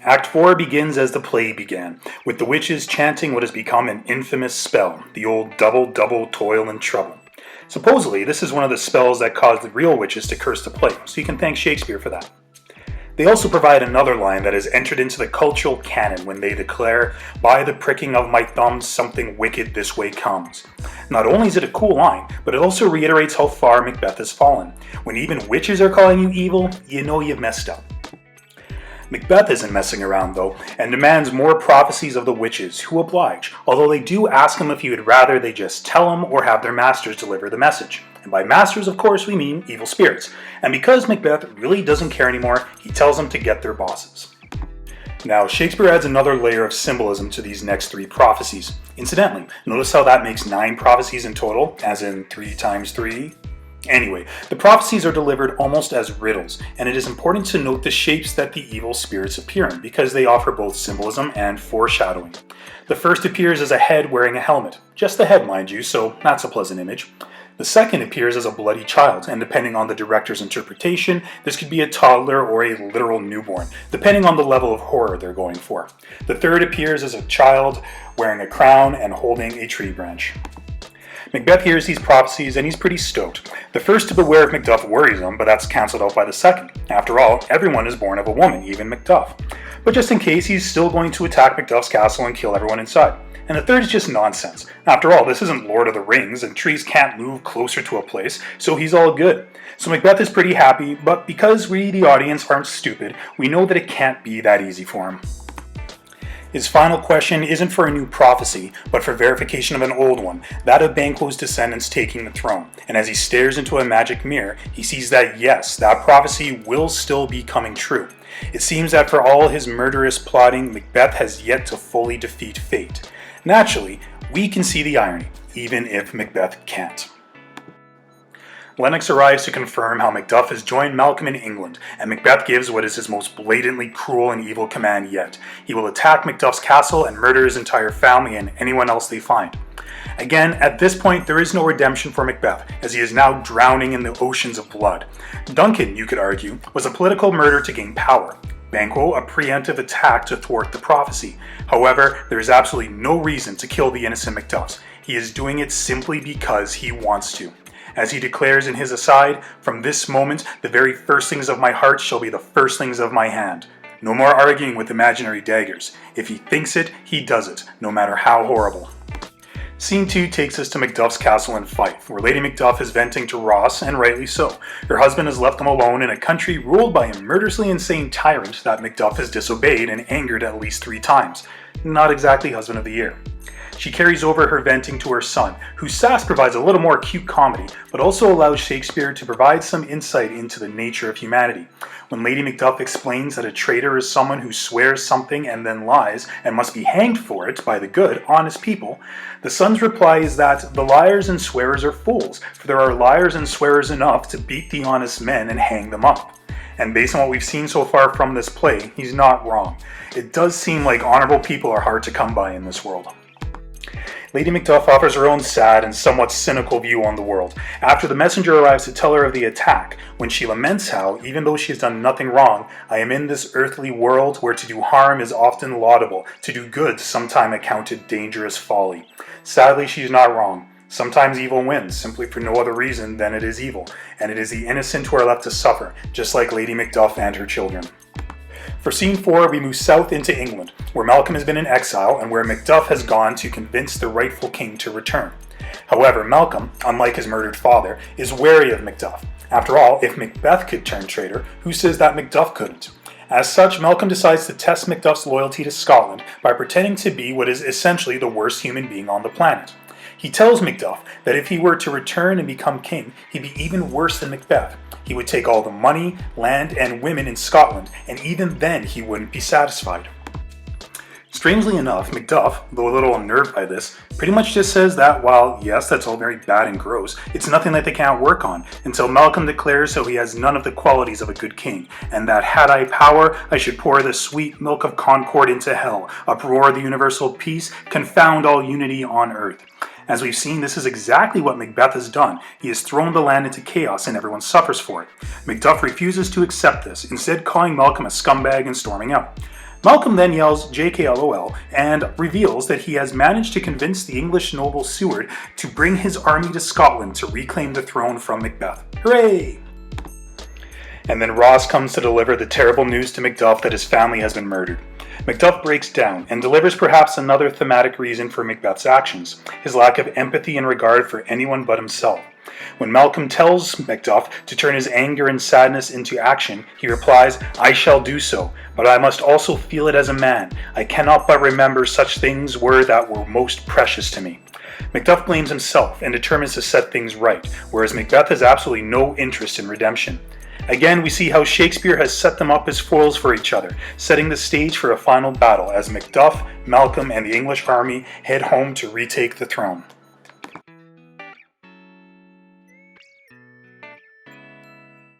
Act 4 begins as the play began, with the witches chanting what has become an infamous spell, the old double, double, toil and trouble. Supposedly, this is one of the spells that caused the real witches to curse the play, so you can thank Shakespeare for that. They also provide another line that has entered into the cultural canon when they declare, "By the pricking of my thumbs, something wicked this way comes." Not only is it a cool line, but it also reiterates how far Macbeth has fallen. When even witches are calling you evil, you know you've messed up. Macbeth isn't messing around though, and demands more prophecies of the witches, who oblige, although they do ask him if he would rather they just tell him or have their masters deliver the message. And by masters, of course, we mean evil spirits. And because Macbeth really doesn't care anymore, he tells them to get their bosses. Now, Shakespeare adds another layer of symbolism to these next 3 prophecies. Incidentally, notice how that makes 9 prophecies in total, as in 3 times 3? Anyway, the prophecies are delivered almost as riddles, and it is important to note the shapes that the evil spirits appear in, because they offer both symbolism and foreshadowing. The first appears as a head wearing a helmet. Just the head, mind you, so that's a pleasant image. The second appears as a bloody child, and depending on the director's interpretation, this could be a toddler or a literal newborn, depending on the level of horror they're going for. The third appears as a child wearing a crown and holding a tree branch. Macbeth hears these prophecies and he's pretty stoked. The first to beware of Macduff worries him, but that's cancelled out by the second. After all, everyone is born of a woman, even Macduff. But just in case, he's still going to attack Macduff's castle and kill everyone inside. And the third is just nonsense. After all, this isn't Lord of the Rings, and trees can't move closer to a place, so he's all good. So Macbeth is pretty happy, but because we, the audience, aren't stupid, we know that it can't be that easy for him. His final question isn't for a new prophecy, but for verification of an old one, that of Banquo's descendants taking the throne. And as he stares into a magic mirror, he sees that yes, that prophecy will still be coming true. It seems that for all his murderous plotting, Macbeth has yet to fully defeat fate. Naturally, we can see the irony, even if Macbeth can't. Lennox arrives to confirm how Macduff has joined Malcolm in England, and Macbeth gives what is his most blatantly cruel and evil command yet. He will attack Macduff's castle and murder his entire family and anyone else they find. Again, at this point, there is no redemption for Macbeth, as he is now drowning in the oceans of blood. Duncan, you could argue, was a political murder to gain power. Banquo, a preemptive attack to thwart the prophecy. However, there is absolutely no reason to kill the innocent Macduffs. He is doing it simply because he wants to. As he declares in his aside, "From this moment, the very first things of my heart shall be the first things of my hand." No more arguing with imaginary daggers. If he thinks it, he does it, no matter how horrible. Scene 2 takes us to Macduff's castle in Fife, where Lady Macduff is venting to Ross, and rightly so. Her husband has left them alone in a country ruled by a murderously insane tyrant that Macduff has disobeyed and angered at least 3 times. Not exactly husband of the year. She carries over her venting to her son, whose sass provides a little more cute comedy, but also allows Shakespeare to provide some insight into the nature of humanity. When Lady Macduff explains that a traitor is someone who swears something and then lies, and must be hanged for it by the good, honest people, the son's reply is that the liars and swearers are fools, for there are liars and swearers enough to beat the honest men and hang them up. And based on what we've seen so far from this play, he's not wrong. It does seem like honorable people are hard to come by in this world. Lady Macduff offers her own sad and somewhat cynical view on the world, after the messenger arrives to tell her of the attack, when she laments how, even though she has done nothing wrong, "I am in this earthly world where to do harm is often laudable, to do good sometime accounted dangerous folly." Sadly, she's not wrong. Sometimes evil wins, simply for no other reason than it is evil, and it is the innocent who are left to suffer, just like Lady Macduff and her children. For scene 4, we move south into England, where Malcolm has been in exile and where Macduff has gone to convince the rightful king to return. However, Malcolm, unlike his murdered father, is wary of Macduff. After all, if Macbeth could turn traitor, who says that Macduff couldn't? As such, Malcolm decides to test Macduff's loyalty to Scotland by pretending to be what is essentially the worst human being on the planet. He tells Macduff that if he were to return and become king, he'd be even worse than Macbeth. He would take all the money, land, and women in Scotland, and even then he wouldn't be satisfied. Strangely enough, Macduff, though a little unnerved by this, pretty much just says that while, yes, that's all very bad and gross, it's nothing that they can't work on, until Malcolm declares how he has none of the qualities of a good king, and that had I power, I should pour the sweet milk of concord into hell, uproar the universal peace, confound all unity on earth. As we've seen, this is exactly what Macbeth has done. He has thrown the land into chaos and everyone suffers for it. Macduff refuses to accept this, instead calling Malcolm a scumbag and storming out. Malcolm then yells JKLOL and reveals that he has managed to convince the English noble Seward to bring his army to Scotland to reclaim the throne from Macbeth. Hooray! And then Ross comes to deliver the terrible news to Macduff that his family has been murdered. Macduff breaks down and delivers perhaps another thematic reason for Macbeth's actions, his lack of empathy and regard for anyone but himself. When Malcolm tells Macduff to turn his anger and sadness into action, he replies, "I shall do so, but I must also feel it as a man. I cannot but remember such things that were most precious to me." Macduff blames himself and determines to set things right, whereas Macbeth has absolutely no interest in redemption. Again, we see how Shakespeare has set them up as foils for each other, setting the stage for a final battle as Macduff, Malcolm, and the English army head home to retake the throne.